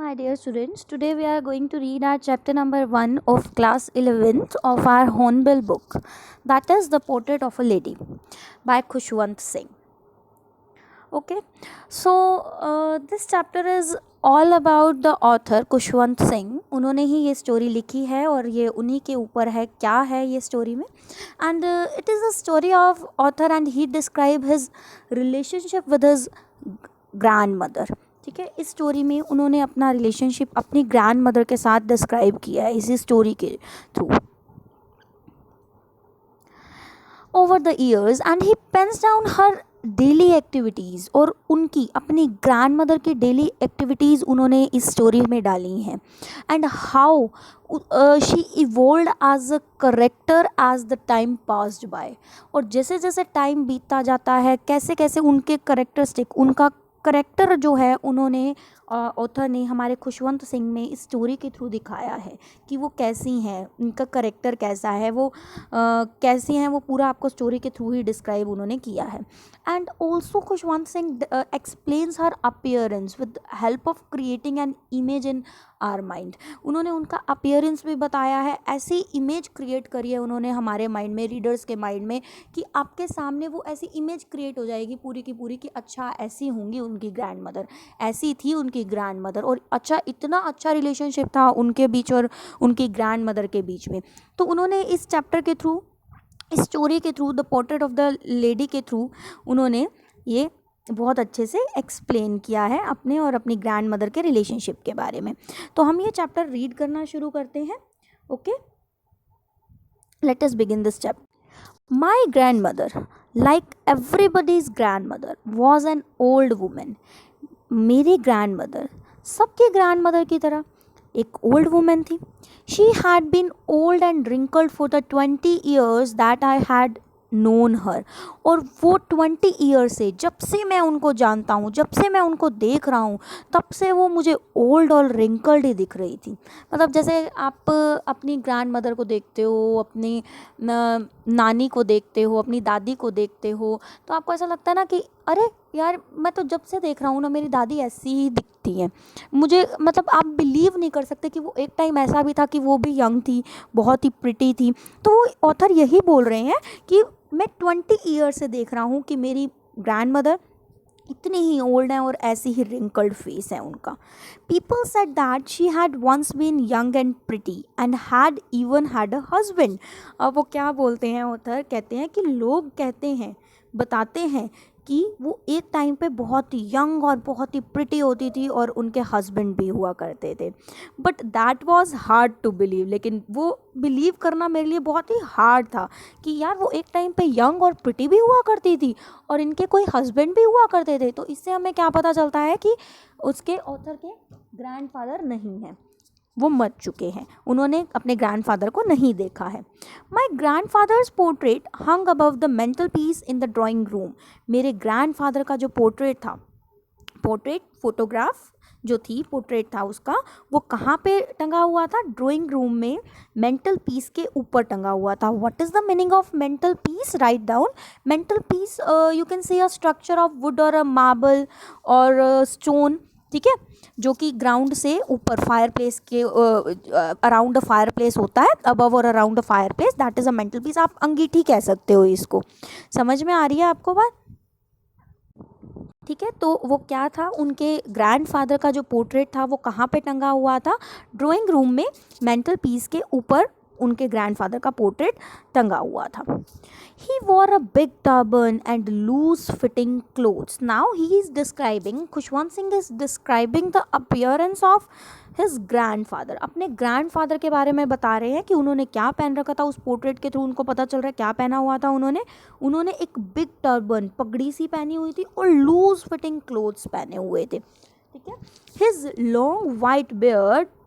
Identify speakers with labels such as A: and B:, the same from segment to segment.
A: my dear students. Today we are going to read our chapter number 1 of class 11th of our Hornbill book. That is The Portrait of a Lady by Khushwant Singh. Okay, so this chapter is all about the author Khushwant Singh. उन्होंने ही ये story लिखी है और ये उन्हीं के ऊपर है. क्या है ये स्टोरी में? And it is a story of author and he describe his relationship with his grand mother. ठीक है, इस स्टोरी में उन्होंने अपना रिलेशनशिप अपनी ग्रैंड मदर के साथ डिस्क्राइब किया है इसी स्टोरी के through. Over the years and he pens down her daily activities, और उनकी अपनी ग्रैंड मदर की डेली एक्टिविटीज़ उन्होंने इस स्टोरी में डाली हैं. And how she evolved as a character as the time passed by, और जैसे जैसे टाइम बीतता जाता है कैसे कैसे उनके करेक्टरिस्टिक, उनका करेक्टर जो है उन्होंने ऑथर ने हमारे खुशवंत सिंह में इस स्टोरी के थ्रू दिखाया है कि वो कैसी हैं, उनका करेक्टर कैसा है, वो कैसी हैं, वो पूरा आपको स्टोरी के थ्रू ही डिस्क्राइब उन्होंने किया है. And also Khushwant Singh explains her appearance with help of creating an image in are mind. उन्होंने उनका अपीयरेंस भी बताया है, ऐसी इमेज क्रिएट करी है उन्होंने हमारे माइंड में, रीडर्स के माइंड में, कि आपके सामने वो ऐसी इमेज क्रिएट हो जाएगी पूरी की पूरी कि अच्छा ऐसी होंगी उनकी ग्रैंड मदर, ऐसी थी उनकी ग्रैंड मदर, और अच्छा इतना अच्छा रिलेशनशिप था उनके बीच और उनकी ग्रैंड मदर के बीच में. तो उन्होंने इस चैप्टर के थ्रू, इस स्टोरी के through, the portrait of the lady के थ्रू उन्होंने ये बहुत अच्छे से एक्सप्लेन किया है अपने और अपनी ग्रैंड मदर के रिलेशनशिप के बारे में. तो हम ये चैप्टर रीड करना शुरू करते हैं. Okay, let us begin this chapter. My grand mother, like everybody's grand mother, was an old women. मेरी ग्रैंड मदर सबकी ग्रैंड मदर की तरह एक ओल्ड वुमेन थी. She had been old and wrinkled for the 20 years that I had known her. और वो 20 year से, जब से मैं उनको जानता हूँ, जब से मैं उनको देख रहा हूँ, तब से वो मुझे ओल्ड और रिंकल्ड ही दिख रही थी. मतलब जैसे आप अपनी ग्रैंड मदर को देखते हो, अपनी नानी को देखते हो, अपनी दादी को देखते हो, तो आपको ऐसा लगता है ना कि अरे यार, मैं तो जब से देख रहा हूँ ना मेरी दादी ऐसी ही दिखती हैं मुझे. मतलब आप बिलीव नहीं कर सकते कि वो एक टाइम ऐसा भी था कि वो भी यंग थी, बहुत ही प्रिटी थी. तो वो ऑथर यही बोल रहे हैं कि मैं 20 ईयर से देख रहा हूँ कि मेरी ग्रैंड मदर इतनी ही ओल्ड हैं और ऐसी ही रिंकल्ड फेस है उनका. People said that she had once been young and pretty and had even had a husband. अब वो क्या बोलते हैं ऑथर, कहते हैं कि लोग कहते हैं, बताते हैं कि वो एक टाइम पे बहुत ही यंग और बहुत ही प्रिटी होती थी और उनके हस्बैंड भी हुआ करते थे. But that was hard to believe. लेकिन वो बिलीव करना मेरे लिए बहुत ही हार्ड था कि यार वो एक टाइम पे यंग और प्रिटी भी हुआ करती थी और इनके कोई हस्बैंड भी हुआ करते थे. तो इससे हमें क्या पता चलता है कि उसके ऑथर के ग्रैंडफादर नहीं हैं, वो मर चुके हैं, उन्होंने अपने ग्रैंडफादर को नहीं देखा है. My grandfather's portrait hung above the mantelpiece in the drawing room. मेरे ग्रैंडफादर का जो पोर्ट्रेट था, पोर्ट्रेट फोटोग्राफ जो थी, पोर्ट्रेट था उसका, वो कहाँ पे टंगा हुआ था? ड्राइंग रूम में मेंटल पीस के ऊपर टंगा हुआ था. What is the meaning of mental peace? Write down. Mental peace you can say a structure of would और अ मार्बल और स्टोन, ठीक है, जो कि ग्राउंड से ऊपर फायर प्लेस के अराउंड अ फायर प्लेस होता है, अबव और around a fire place, that is a mental peace. आप अंगीठी कह सकते हो इसको. समझ में आ रही है आपको बात? ठीक है, तो वो क्या था, उनके ग्रैंडफादर का जो पोर्ट्रेट था वो कहाँ पे टंगा हुआ था? ड्राइंग रूम में मेंटल पीस के ऊपर उनके ग्रैंडफादर का पोर्ट्रेट टंगा हुआ था. He wore a big turban and loose fitting clothes. Now he is describing, Khushwant Singh is describing the appearance of his grandfather. अपने ग्रैंडफादर के बारे में बता रहे हैं कि उन्होंने क्या पहन रखा था. उस पोर्ट्रेट के थ्रू उनको पता चल रहा है क्या पहना हुआ था उन्होंने एक बिग टर्बन, पगड़ी सी पहनी हुई थी, और लूज फिटिंग क्लोथ्स पहने हुए थे. ठीक है, his long white beard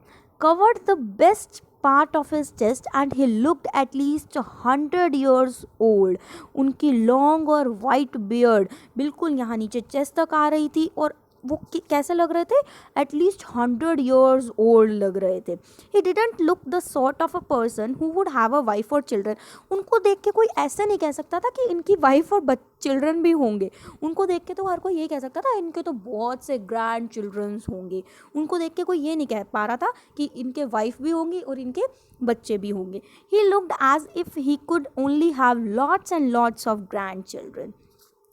A: covered the best part of his chest and he looked at least 100 years old. उनकी लॉन्ग और वाइट बियर्ड बिल्कुल यहाँ नीचे चेस्ट तक आ रही थी और वो कैसे लग रहे थे, एटलीस्ट 100 years ओल्ड लग रहे थे. He didn't look the sort of a person who would have a wife और चिल्ड्रन. उनको देख के कोई ऐसे नहीं कह सकता था कि इनकी वाइफ और चिल्ड्रन भी होंगे. उनको देख के तो हर कोई ये कह सकता था इनके तो बहुत से ग्रैंड चिल्ड्रंस होंगे. उनको देख के कोई ये नहीं कह पा रहा था कि इनके वाइफ भी होंगी और इनके बच्चे भी होंगे. He looked as if he could only have lots and lots of grand children.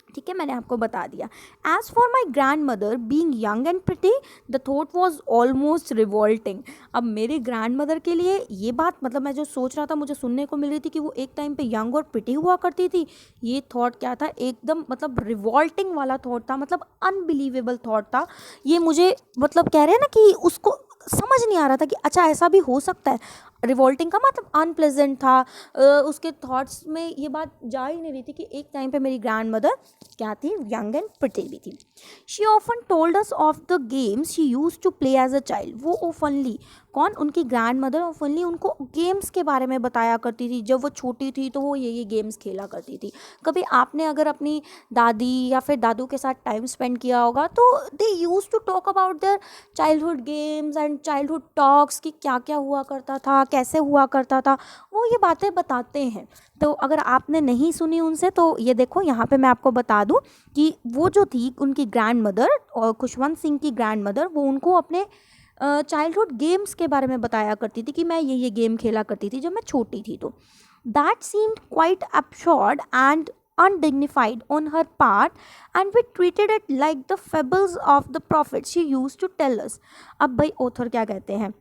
A: ठीक है, मैंने आपको बता दिया. As for my grand mother being young and pretty the thought was almost revolting. अब मेरी ग्रैंड मदर के लिए ये बात, मतलब मैं जो सोच रहा था, मुझे सुनने को मिल रही थी कि वो एक टाइम पे यंग और प्रिटी हुआ करती थी, ये थॉट क्या था, एकदम मतलब रिवॉल्टिंग वाला थॉट था, मतलब अनबिलीवेबल थॉट था. ये मुझे मतलब कह रहे हैं ना कि उसको समझ नहीं आ रहा था कि अच्छा ऐसा भी हो सकता है. रिवॉल्टिंग का मतलब अनप्लेजेंट था. उसके थॉट्स में ये बात जा ही नहीं रही थी कि एक टाइम पे मेरी ग्रैंड मदर क्या थी, यंग एंड प्रिटी भी थी. She often told us of the games she use to play as a child. वो ओफनली, कौन, उनकी ग्रैंड मदर ओफनली उनको गेम्स के बारे में बताया करती थी. जब वो छोटी थी तो वो ये गेम्स खेला करती थी. कभी आपने अगर अपनी दादी या फिर दादू के साथ टाइम स्पेंड किया होगा तो they used to talk about their childhood games and childhood talks कि क्या क्या हुआ करता था, कैसे हुआ करता था, वो ये बातें बताते हैं. तो अगर आपने नहीं सुनी उनसे तो ये देखो यहाँ पे मैं आपको बता दूं कि वो जो थी उनकी ग्रैंड मदर, और खुशवंत सिंह की ग्रैंड मदर, वो उनको अपने चाइल्डहुड गेम्स के बारे में बताया करती थी कि मैं ये गेम खेला करती थी जब मैं छोटी थी. तो that seemed quite absurd and undignified on her part, and we treated it like the fables of the prophets she used to tell us. अब भाई ऑथर क्या कहते हैं,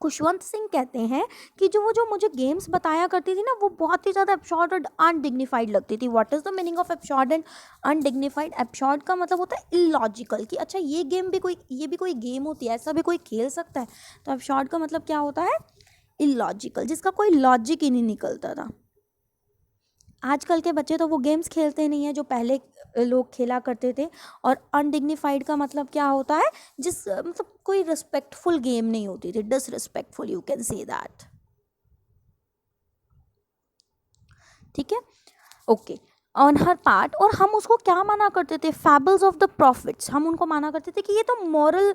A: खुशवंत सिंह कहते हैं कि जो मुझे गेम्स बताया करती थी ना, वो बहुत ही ज़्यादा एब्सॉर्ड और अनडिग्निफाइड लगती थी. What is the meaning of absurd and undignified? Absurd का मतलब होता है इलॉजिकल, कि अच्छा ये भी कोई गेम होती है, ऐसा भी कोई खेल सकता है. तो एब्सॉर्ड का मतलब क्या होता है, इलॉजिकल, जिसका कोई लॉजिक ही नहीं निकलता था. आजकल के बच्चे तो वो गेम्स खेलते नहीं हैं जो पहले लोग खेला करते थे. और अनडिग्निफाइड का मतलब क्या होता है, जिस मतलब कोई रिस्पेक्टफुल गेम नहीं होती थी, disrespectful, you can say that. ठीक है, ओके. ऑन हर पार्ट, और हम उसको क्या माना करते थे, फैबल्स ऑफ द प्रॉफिट्स. हम उनको माना करते थे कि ये तो मॉरल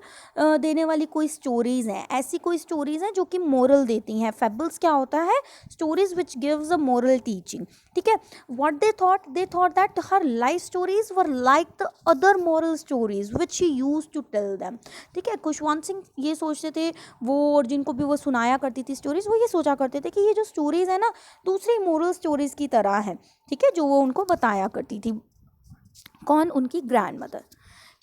A: देने वाली कोई स्टोरीज़ हैं, ऐसी कोई स्टोरीज़ हैं जो कि मॉरल देती हैं. फैबल्स क्या होता है, stories which gives a moral teaching. ठीक है, what they thought that her life stories were like the other moral stories which she use to tell them. ठीक है, खुशवंत सिंह ये सोचते थे, वो और जिनको भी वो सुनाया करती थी स्टोरीज, वो ये सोचा करते थे कि ये जो स्टोरीज़ है ना दूसरी मॉरल स्टोरीज़ की तरह है. ठीक है, जो वो उनको बताया करती थी. कौन, उनकी grand mother.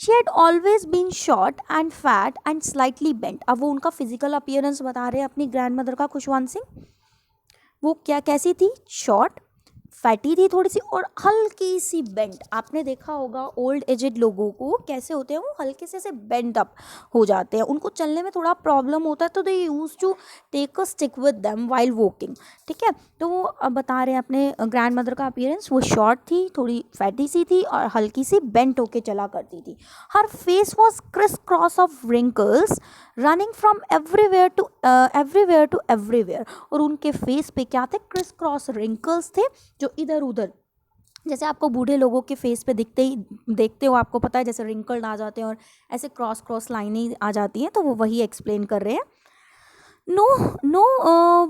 A: She had always been short and fat and slightly bent. अब वो उनका फिजिकल अपीयरेंस बता रहे हैं अपनी ग्रैंड मदर का, खुशवंत सिंह. वो क्या कैसी थी, शॉर्ट, फैटी थी थोड़ी सी, और हल्की सी बेंट. आपने देखा होगा ओल्ड एजेड लोगों को कैसे होते हैं, वो हल्के से बेंट अप हो जाते हैं, उनको चलने में थोड़ा प्रॉब्लम होता है, तो they used to take a stick with them while walking. ठीक है, तो वो अब बता रहे हैं अपने ग्रैंड मदर का अपीयरेंस. वो शॉर्ट थी, थोड़ी फैटी सी थी और हल्की सी बेंट होके चला करती थी. Her face was criss cross of wrinkles running from everywhere to everywhere. और उनके फेस पे क्या थे, क्रिस क्रॉस रिंकल्स थे जो इधर उधर, जैसे आपको बूढ़े लोगों के फेस पे देखते हो, आपको पता है जैसे रिंकल्ड आ जाते हैं और ऐसे क्रॉस लाइनें आ जाती हैं, तो वो वही एक्सप्लेन कर रहे हैं. No,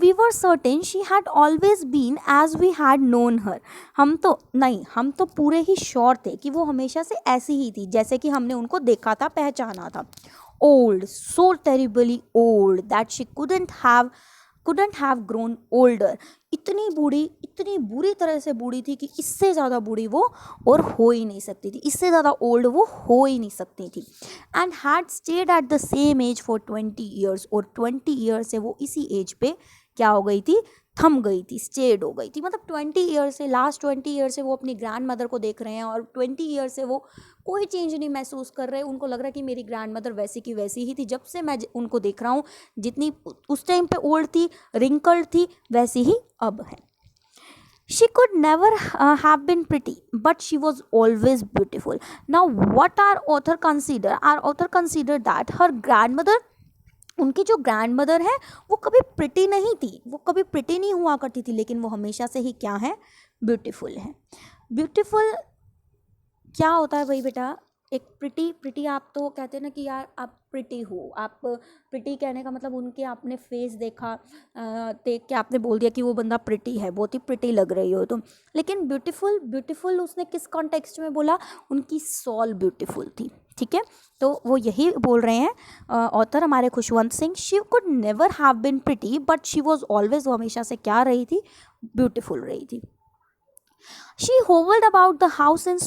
A: we were certain she had always been as we had known her. हम तो पूरे ही श्योर थे कि वो हमेशा से ऐसी ही थी जैसे कि हमने उनको देखा था, पहचाना था. Old, so terribly old that she couldn't have grown older. इतनी बुरी तरह से बूढ़ी थी कि इससे ज़्यादा बूढ़ी वो और हो ही नहीं सकती थी, इससे ज़्यादा ओल्ड वो हो ही नहीं सकती थी. And had stayed at the same age for 20 years. और 20 years से वो इसी एज पे क्या हो गई थी, थम गई थी, स्टेड हो गई थी. मतलब 20 years से, लास्ट 20 years से वो अपनी ग्रैंड मदर को देख रहे हैं और 20 years से वो कोई चेंज नहीं महसूस कर रहे. उनको लग रहा है कि मेरी ग्रैंड मदर वैसी की वैसी ही थी जब से मैं उनको देख रहा हूँ, जितनी उस टाइम पे ओल्ड थी, रिंकल्ड थी, वैसी ही अब है. She could never have been pretty, but she was always beautiful. Now, what our author considered that her grandmother, उनकी जो ग्रैंड मदर है वो कभी प्रिटी नहीं थी, वो कभी प्रिटी नहीं हुआ करती थी, लेकिन वो हमेशा से ही क्या है, ब्यूटीफुल है. ब्यूटीफुल क्या होता है भाई बेटा, एक प्रिटी आप तो कहते हैं ना कि यार आप प्रिटी हो, आप प्रिटी कहने का मतलब उनके आपने फेस देखा, देख के आपने बोल दिया कि वो बंदा प्रिटी है, बहुत ही प्रिटी लग रही हो तुम। लेकिन ब्यूटीफुल उसने किस कॉन्टेक्स्ट में बोला, उनकी सोल ब्यूटीफुल थी, ठीक है। तो वो यही बोल रहे हैं ऑथर हमारे Khushwant Singh, she could never have been pretty but she was always, वो हमेशा से क्या रही थी, ब्यूटीफुल रही थी। She hovered about the house in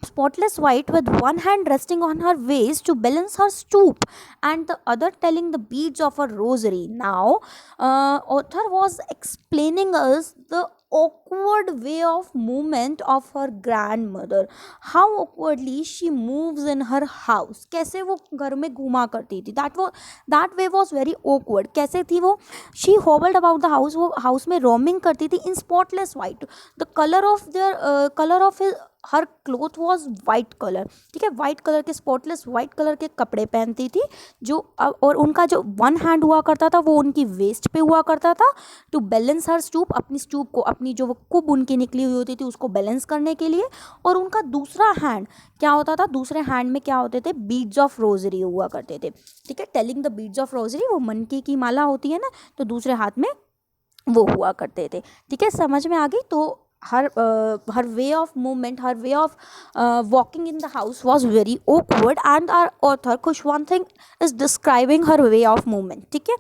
A: spotless white with one hand resting on her waist to balance her stoop and the other telling the beads of her rosary. Now author was explaining us the awkward way of movement of her grandmother, how awkwardly she moves in her house, कैसे वो घर में घूमा करती थी, that way was very awkward, कैसे थी वो, she hovered about the house, वो हाउस में roaming करती थी in spotless white, the color of her cloth was white colour, ठीक है, वाइट कलर के स्पॉटलेस वाइट कलर के कपड़े पहनती थी जो, और उनका जो वन हैंड हुआ करता था वो उनकी वेस्ट पे हुआ करता था, टू बैलेंस हर स्टूप, अपनी स्टूप को, अपनी जो वो कुब उनकी निकली हुई होती थी उसको बैलेंस करने के लिए, और उनका दूसरा हैंड क्या होता था, दूसरे हैंड में क्या होते थे, बीड्स ऑफ रोजरी हुआ करते थे, ठीक है, telling the beads of rosary, वो मनकी की माला होती है ना, तो दूसरे हाथ में वो हुआ करते थे, ठीक है, समझ में आ गई। तो her way of movement, her way of walking in the house was very awkward, and our author Khushwant Singh is describing her way of movement, ठीक है।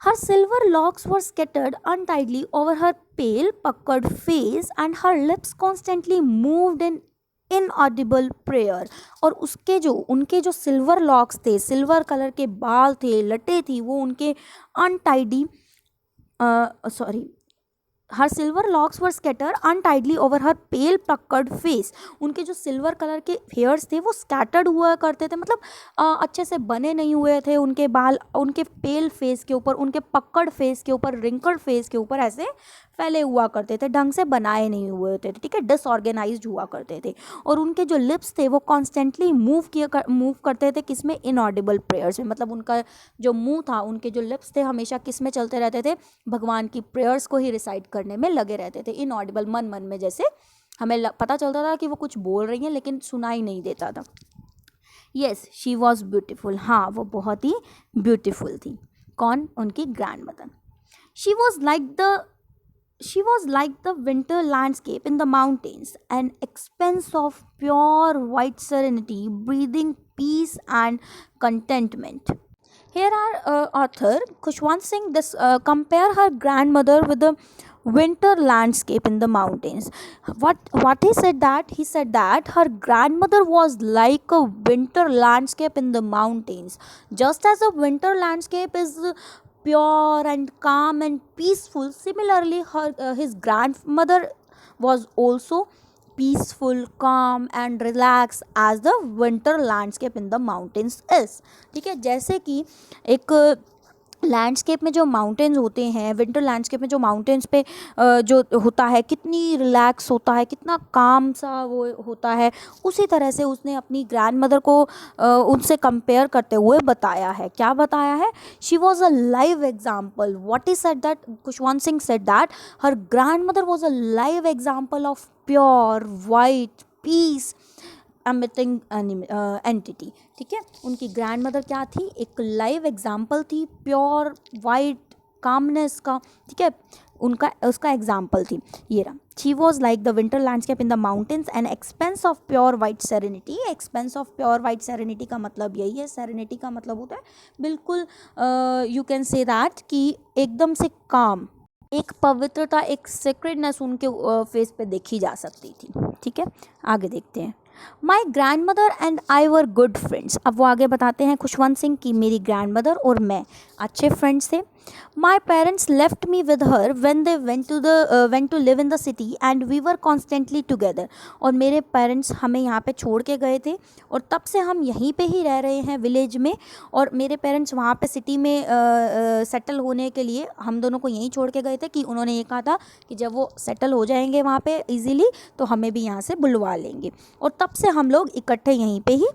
A: Her silver locks were scattered untidily over her pale puckered face and her lips constantly moved in inaudible prayer, और उनके जो silver locks थे, silver colour के बाल थे, लटे थी, वो उनके अनटाइडी हर सिल्वर लॉक्स वर स्कैटर अनटाइडली ओवर हर पेल पक्कड फेस, उनके जो सिल्वर कलर के हेयर्स थे वो स्कैटर्ड हुआ करते थे, मतलब अच्छे से बने नहीं हुए थे उनके बाल, उनके पेल फेस के ऊपर, उनके पक्कड़ फेस के ऊपर, रिंकल्ड फेस के ऊपर ऐसे फैले हुआ करते थे, ढंग से बनाए नहीं हुए होते थे, ठीक है, डिसऑर्गेनाइज्ड हुआ करते थे, और उनके जो लिप्स थे वो कॉन्स्टेंटली मूव करते थे, किसमें, इनऑडिबल प्रेयर्स में, मतलब उनका जो मुंह था, उनके जो लिप्स थे हमेशा किस में चलते रहते थे, भगवान की प्रेयर्स को ही रिसाइट करने में लगे रहते थे, इनऑडिबल, मन मन में, जैसे हमें पता चलता था कि वो कुछ बोल रही हैं लेकिन सुनाई नहीं देता था। येस, शी वॉज ब्यूटिफुल, हाँ वो बहुत ही ब्यूटिफुल थी। कौन, उनकी grand mother. She was like the winter landscape in the mountains, an expanse of pure white serenity, breathing peace and contentment. Here our author Khushwant Singh compare her grandmother with the winter landscape in the mountains. What he said that her grandmother was like a winter landscape in the mountains. Just as a winter landscape is pure and calm and peaceful, similarly his grandmother was also peaceful, calm and relaxed as the winter landscape in the mountains is, ठीक है। जैसे कि एक landscape में जो mountains होते हैं, winter landscape में जो माउंटेन्स पे जो होता है, कितनी रिलैक्स होता है, कितना काम सा वो होता है, उसी तरह से उसने अपनी ग्रैंड मदर को उनसे कंपेयर करते हुए बताया है। क्या बताया है? She was a live example. What is said that Khushwant Singh said that her grand mother was a live example of pure white peace emitting entity, ठीक है। उनकी ग्रैंड मदर क्या थी? एक लाइव एग्जाम्पल थी प्योर वाइट कामनेस का, ठीक है, उसका एग्जाम्पल थी। ये रहा, she was like the winter landscape in the mountains and expanse of pure white serenity. Expanse of pure white serenity का मतलब यही है, सेरेनिटी का मतलब होता है बिल्कुल, यू कैन से दैट कि एकदम से काम, एक पवित्रता, एक सेक्रेडनेस उनके फेस पे देखी जा सकती थी, ठीक है। आगे देखते हैं। माई grand mother and I were good friends. अब वो आगे बताते हैं खुशवंत सिंह कि मेरी ग्रैंड मदर और मैं अच्छे फ्रेंड्स थे। My parents left me with her when they went to live in the city and we were constantly together. और मेरे पेरेंट्स हमें यहाँ पे छोड़ के गए थे और तब से हम यहीं पे ही रह रहे हैं विलेज में, और मेरे पेरेंट्स वहाँ पे सिटी में सेटल होने के लिए हम दोनों को यहीं छोड़ के गए थे कि उन्होंने ये कहा था कि जब वो सेटल हो जाएंगे वहाँ पे ईजीली तो हमें भी यहाँ से बुलवा लेंगे, और तब से हम लोग इकट्ठे यहीं पे ही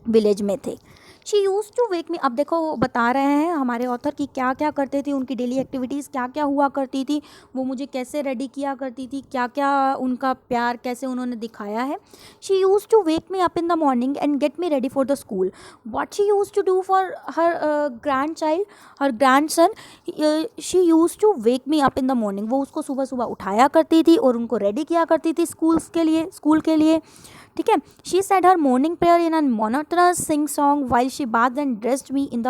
A: विलेज में थे। शी यूज़ टू वेक मी, अब देखो वो बता रहे हैं हमारे ऑथर कि क्या क्या करते थे, उनकी डेली एक्टिविटीज़ क्या क्या हुआ करती थी, वो मुझे कैसे रेडी किया करती थी, क्या क्या उनका प्यार कैसे उन्होंने दिखाया है. She use to wake me up in the morning and get me ready for the school. What she use to do for her grand child, her grand son, she use to wake me up in the morning. वो उसको सुबह सुबह उठाया करती थी और उनको ready किया करती थी स्कूल के लिए. ठीक है. She said her morning prayer in an monotonous sing song while she bath and dressed me in the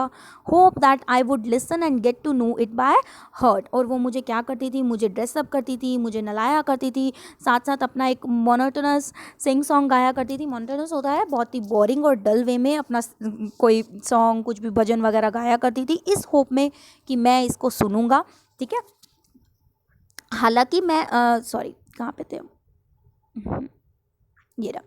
A: hope that I would listen and get to know it by heart. और वो मुझे क्या करती थी, मुझे ड्रेसअप करती थी, मुझे नलाया करती थी, साथ साथ अपना एक मोनोटोनस सिंग सॉन्ग गाया करती थी. मोनोटोनस होता है बहुत ही बोरिंग और डल वे में अपना कोई सॉन्ग, कुछ भी भजन वगैरह गाया करती थी, इस होप में कि मैं इसको सुनूंगा. ठीक है. हालांकि मैं सॉरी कहाँ पे थे ये रहा.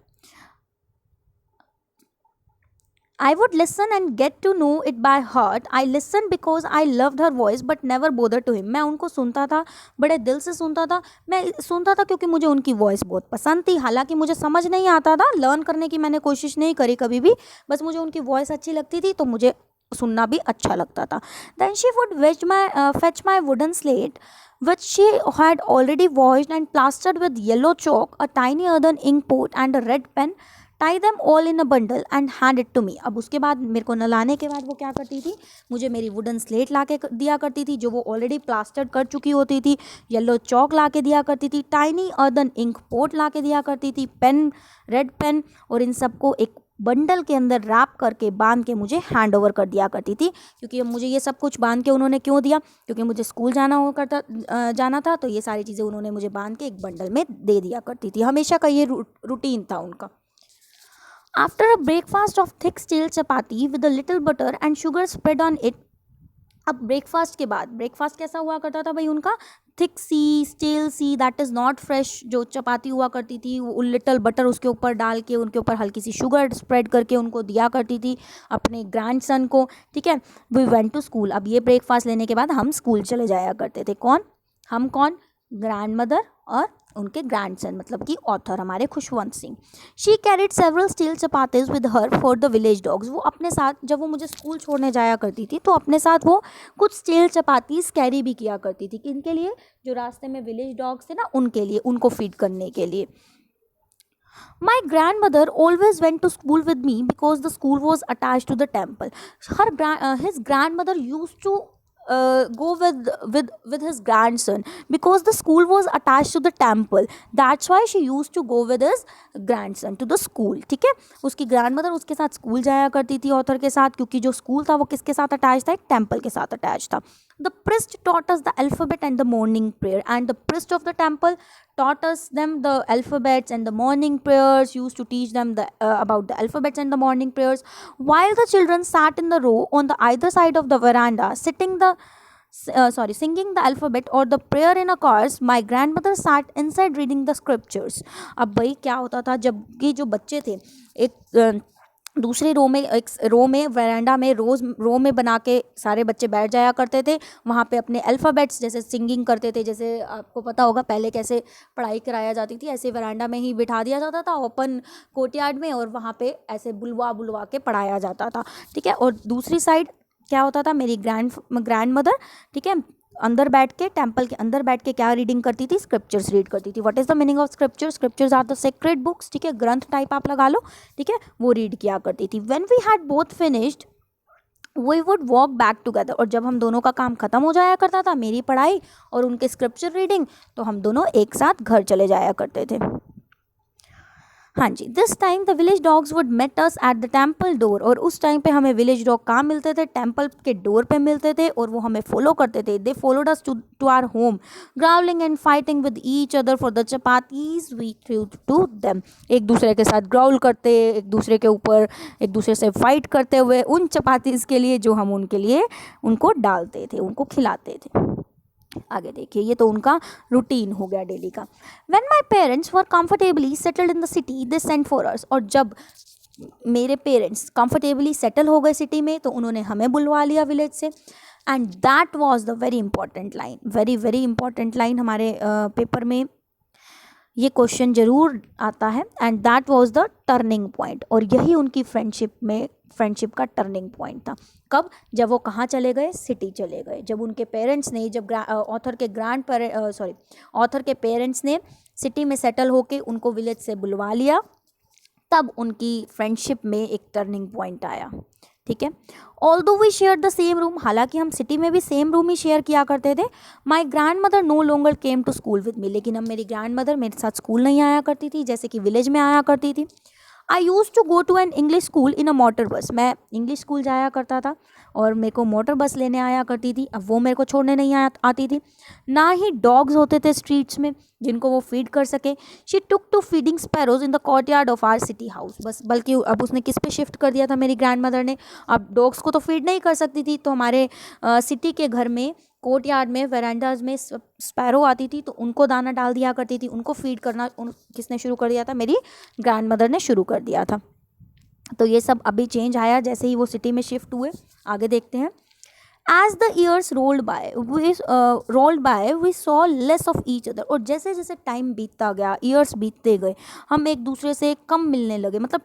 A: I would listen and get to know it by heart. I listened because I loved her voice but never bothered to him. मैं उनको सुनता था, बड़े दिल से सुनता था. मैं सुनता था क्योंकि मुझे उनकी वॉइस बहुत पसंद थी. हालांकि मुझे समझ नहीं आता था, लर्न करने की मैंने कोशिश नहीं करी कभी भी, बस मुझे उनकी वॉइस अच्छी लगती थी तो मुझे सुनना भी अच्छा लगता था. Then she would fetch my wooden slate which she had already washed and plastered with yellow chalk, a tiny earthen ink pot and a red pen. Tie them all in a bundle and hand it to me. अब उसके बाद मेरे को नहलाने के बाद वो क्या करती थी, मुझे मेरी वुडन स्लेट ला के दिया करती थी जो वो ऑलरेडी प्लास्टर्ड कर चुकी होती थी, येलो चौक ला के दिया करती थी, टाइनी अर्दन इंक पोट ला के दिया करती थी, पेन, रेड पेन, और इन सबको एक बंडल के अंदर रैप करके बांध के मुझे हैंड ओवर कर दिया करती थी. क्योंकि मुझे ये सब कुछ बांध के उन्होंने क्यों दिया, क्योंकि मुझे स्कूल जाना था, तो ये सारी चीज़ें उन्होंने मुझे बांध के एक बंडल में दे दिया करती थी. हमेशा का ये रूटीन था उनका. After a breakfast of thick stale chapati with a little butter and sugar spread on it. अब ब्रेकफास्ट के बाद, ब्रेकफास्ट कैसा हुआ करता था भाई उनका, थिक सी, स्टेल सी, दैट इज़ नॉट फ्रेश, जो चपाती हुआ करती थी वो लिटिल बटर उसके ऊपर डाल के, उनके ऊपर हल्की सी शुगर स्प्रेड करके उनको दिया करती थी अपने ग्रैंडसन को. ठीक है. We went to school. अब ये ब्रेकफास्ट लेने के बाद हम स्कूल चले जाया करते थे. कौन, ग्रैंड मदर और उनके ग्रैंडसन, मतलब कि ऑथर हमारे Khushwant Singh. She carried several steel chapatis with her for the village dogs. वो अपने साथ, जब वो मुझे स्कूल छोड़ने जाया करती थी तो अपने साथ वो कुछ स्टील चपातीज कैरी भी किया करती थी. किनके लिए, जो रास्ते में विलेज डॉग्स थे ना उनके लिए, उनको फीड करने के लिए. My grandmother always went to school with me because the school was attached to the temple. His grandmother used to go with his grandson because the school was attached to the temple. That's why she used to go with his grandson to the school. ठीक है. उसकी grandmother उसके साथ school जाया करती थी author के साथ, क्योंकि जो स्कूल था वो किसके साथ अटैच था, एक टेम्पल के साथ अटैच था. The priest taught us the alphabet and the morning prayer, and the priest of the temple taught us them the alphabets and the morning prayers, used to teach them about the alphabets and the morning prayers, while the children sat in the row on the either side of the veranda singing the alphabet or the prayer in a chorus. My grandmother sat inside reading the scriptures. अब भाई क्या होता था, जब ये जो बच्चे थे एक दूसरे रो में वरांडा में रो में बना के सारे बच्चे बैठ जाया करते थे. वहाँ पे अपने अल्फ़ाबेट्स जैसे सिंगिंग करते थे, जैसे आपको पता होगा पहले कैसे पढ़ाई कराया जाती थी, ऐसे वरांडा में ही बिठा दिया जाता था ओपन कोर्टयार्ड में, और वहाँ पे ऐसे बुलवा के पढ़ाया जाता था. ठीक है. और दूसरी साइड क्या होता था, मेरी ग्रैंड मदर, ठीक है, अंदर बैठ के, टेम्पल के अंदर बैठ के क्या रीडिंग करती थी, स्क्रिप्चर्स रीड करती थी. What is the meaning of scriptures? Scriptures are the sacred books. ठीक है, ग्रंथ टाइप आप लगा लो. ठीक है, वो रीड किया करती थी. When we had both finished we would walk back together. और जब हम दोनों का काम ख़त्म हो जाया करता था, मेरी पढ़ाई और उनके स्क्रिप्चर रीडिंग, तो हम दोनों एक साथ घर चले जाया करते थे. हाँ जी. This time the village dogs would meet us at the temple door. और उस टाइम पे हमें विलेज डॉग कहाँ मिलते थे, टेम्पल के डोर पे मिलते थे, और वो हमें फॉलो करते थे. They followed us to our home, growling and fighting with each other for the chapatis we threw to them. एक दूसरे के साथ ग्राउल करते, एक दूसरे के ऊपर एक दूसरे से फाइट करते हुए उन चपातीज़ के लिए जो हम उनके लिए उनको डालते थे, उनको खिलाते थे. आगे देखिए, ये तो उनका रूटीन हो गया डेली का. When my parents were comfortably settled in the city they sent for us. और जब मेरे पेरेंट्स कंफर्टेबली सेटल हो गए सिटी में, तो उन्होंने हमें बुलवा लिया विलेज से. And that was the very important line, very very important line हमारे पेपर में. ये क्वेश्चन जरूर आता है। And that was the turning point, और यही उनकी फ्रेंडशिप का टर्निंग पॉइंट था। कब? जब वो कहाँ चले गए? सिटी चले गए। जब उनके पेरेंट्स ने, जब ऑथर के पेरेंट्स ने सिटी में सेटल होके उनको विलेज से बुलवा लिया, तब उनकी फ्रेंडशिप में एक टर्निंग पॉइंट आया। ठीक है। Although we share the same room, हालांकि हम सिटी में भी सेम रूम ही शेयर किया करते थे। My grand mother no longer came to school with me, लेकिन अब मेरी ग्रैंड मदर मेरे साथ स्कूल नहीं आया करती थी जैसे कि विलेज में आया करती थी। I used to go to an English school in a motor bus, मैं इंग्लिश स्कूल जाया करता था और मेरे को मोटर बस लेने आया करती थी। अब वो मेरे को छोड़ने नहीं आती थी। ना ही डॉग्स होते थे स्ट्रीट्स में जिनको वो फीड कर सके। She took to feeding sparrows in the courtyard of our city house, बस बल्कि अब उसने किस पे शिफ्ट कर दिया था मेरी ग्रैंड मदर ने, अब डॉग्स को तो फीड नहीं कर सकती थी, तो हमारे सिटी के घर में कोर्टयार्ड में वेरांडाज में स्पैरो आती थी तो उनको दाना डाल दिया करती थी। उनको फीड करना किसने शुरू कर दिया था? मेरी ग्रैंड मदर ने शुरू कर दिया था। तो ये सब अभी चेंज आया जैसे ही वो सिटी में शिफ्ट हुए। आगे देखते हैं। As the years rolled by we saw less of each other, और जैसे जैसे टाइम बीतता गया, ईयर्स बीतते गए, हम एक दूसरे से कम मिलने लगे, मतलब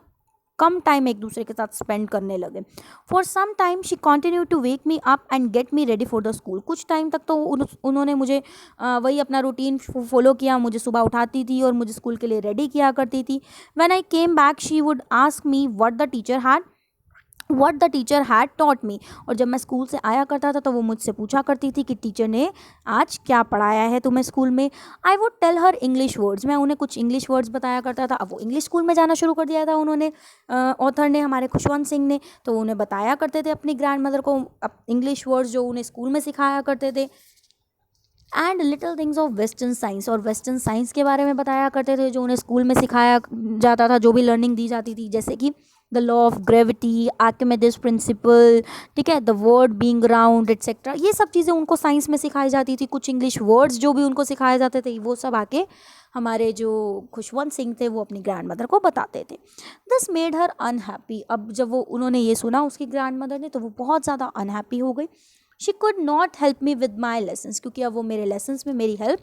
A: कम टाइम एक दूसरे के साथ स्पेंड करने लगे। For some time she continue to wake me up and get me ready for the school, कुछ टाइम तक तो उन्होंने मुझे वही अपना रूटीन फॉलो किया, मुझे सुबह उठाती थी और मुझे स्कूल के लिए रेडी किया करती थी। When I came back she would ask me what the teacher had taught me, और जब मैं स्कूल से आया करता था तो वो मुझसे पूछा करती थी कि टीचर ने आज क्या पढ़ाया है तुम्हें स्कूल में। I would tell her English words, मैं उन्हें कुछ इंग्लिश वर्ड्स बताया करता था। अब वो इंग्लिश स्कूल में जाना शुरू कर दिया था उन्होंने, ऑथर ने, हमारे खुशवंत सिंह ने, तो उन्हें बताया करते थे अपनी ग्रैंड मदर को इंग्लिश वर्ड्स जो उन्हें स्कूल में सिखाया करते थे। And little things of western science, और वेस्टर्न साइंस के बारे में बताया करते थे जो उन्हें स्कूल में सिखाया जाता था, जो भी लर्निंग दी जाती थी, जैसे कि the law of gravity, Archimedes principal, ठीक है, the word being round etcetera, ये सब चीज़ें उनको साइंस में सिखाई जाती थी। कुछ इंग्लिश वर्ड्स जो भी उनको सिखाए जाते थे वो सब आके हमारे जो खुशवंत सिंह थे वो अपनी ग्रैंड मदर को बताते थे। दिस मेड हर अनहैप्पी, अब जब उन्होंने ये सुना उसकी ग्रैंड मदर ने तो वो बहुत ज़्यादा अनहैप्पी हो गई। She could not help me with my lessons, क्योंकि अब वो मेरे लेसन्स में मेरी हेल्प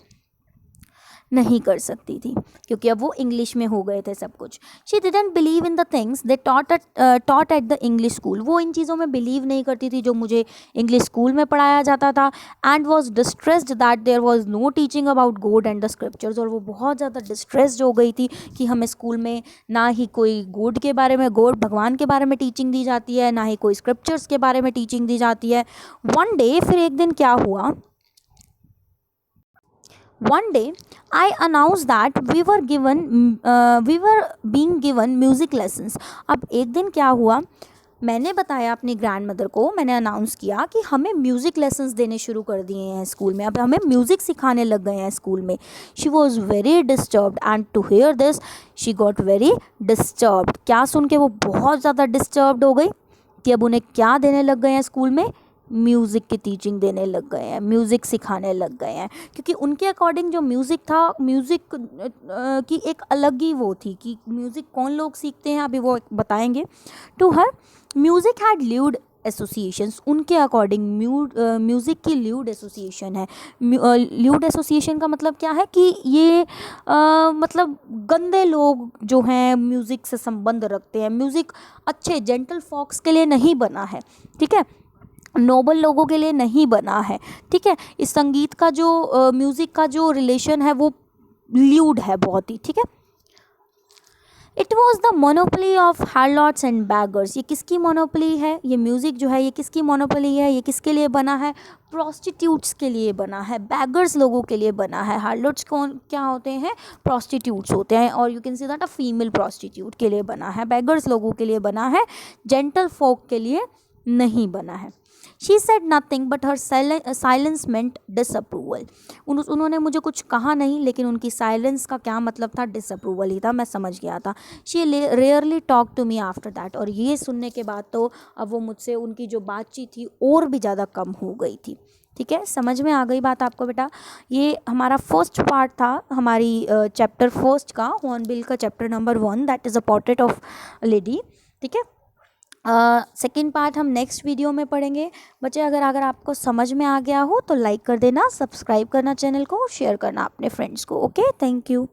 A: नहीं कर सकती थी क्योंकि अब वो इंग्लिश में हो गए थे सब कुछ। She didn't believe in the things they taught at the English school, वो इन चीज़ों में बिलीव नहीं करती थी जो मुझे इंग्लिश स्कूल में पढ़ाया जाता था। And was distressed that there was no teaching about God and the scriptures, और वो बहुत ज़्यादा डिस्ट्रेस्ड हो गई थी कि हमें स्कूल में ना ही कोई गॉड के बारे में, गॉड भगवान के बारे में टीचिंग दी जाती है, ना ही कोई स्क्रिप्चर्स के बारे में टीचिंग दी जाती है। वन डे, फिर एक दिन क्या हुआ, one day I announced that we were being given music lessons। अब एक दिन क्या हुआ, मैंने बताया अपनी ग्रैंड मदर को, मैंने अनाउंस किया कि हमें म्यूज़िक लेसन्स देने शुरू कर दिए हैं स्कूल में, अब हमें म्यूज़िक सिखाने लग गए हैं स्कूल में। She was very disturbed and to hear this she got very disturbed, क्या सुन के वो बहुत ज़्यादा डिस्टर्ब्ड हो गई कि अब उन्हें क्या देने लग गए हैं स्कूल में, म्यूज़िक की टीचिंग देने लग गए हैं, म्यूज़िक सिखाने लग गए हैं। क्योंकि उनके अकॉर्डिंग जो म्यूज़िक था, म्यूज़िक की एक अलग ही वो थी कि म्यूज़िक कौन लोग सीखते हैं अभी वो बताएंगे। To her music had lewd associations, उनके अकॉर्डिंग म्यूज़िक की ल्यूड एसोसिएशन है। ल्यूड एसोसिएशन का मतलब क्या है कि ये मतलब गंदे लोग जो हैं म्यूज़िक से संबंध रखते हैं। म्यूज़िक अच्छे जेंटल फॉक्स के लिए नहीं बना है, ठीक है, नोबल लोगों के लिए नहीं बना है, ठीक है। इस संगीत का जो म्यूज़िक का जो रिलेशन है वो ल्यूड है बहुत ही, ठीक है। It was the monopoly of harlots and beggars, ये किसकी मोनोपली है, ये म्यूज़िक जो है ये किसकी मोनोपली है, ये किसके लिए बना है, प्रोस्टिट्यूट्स के लिए बना है, बैगर्स लोगों के लिए बना है। हार्लॉट्स कौन क्या होते हैं, प्रोस्टिट्यूट्स होते हैं, और you can see that a female prostitute के लिए बना है, बैगर्स लोगों के लिए बना है, जेंटल फोक के लिए नहीं बना है। She said nothing but her silence meant disapproval, उन्होंने मुझे कुछ कहा नहीं लेकिन उनकी साइलेंस का क्या मतलब था, डिसअप्रूवल ही था, मैं समझ गया था। She rarely talk to me after that, और ये सुनने के बाद तो अब वो मुझसे उनकी जो बातचीत थी और भी ज़्यादा कम हो गई थी, ठीक है। समझ में आ गई बात आपको बेटा। ये हमारा फर्स्ट पार्ट था हमारी चैप्टर फर्स्ट का, हॉर्नबिल का chapter number 1, that is a portrait of lady, ठीक है। सेकेंड पार्ट हम नेक्स्ट वीडियो में पढ़ेंगे। बच्चे अगर आपको समझ में आ गया हो तो लाइक कर देना, सब्सक्राइब करना चैनल को, शेयर करना अपने फ्रेंड्स को। Okay, thank you.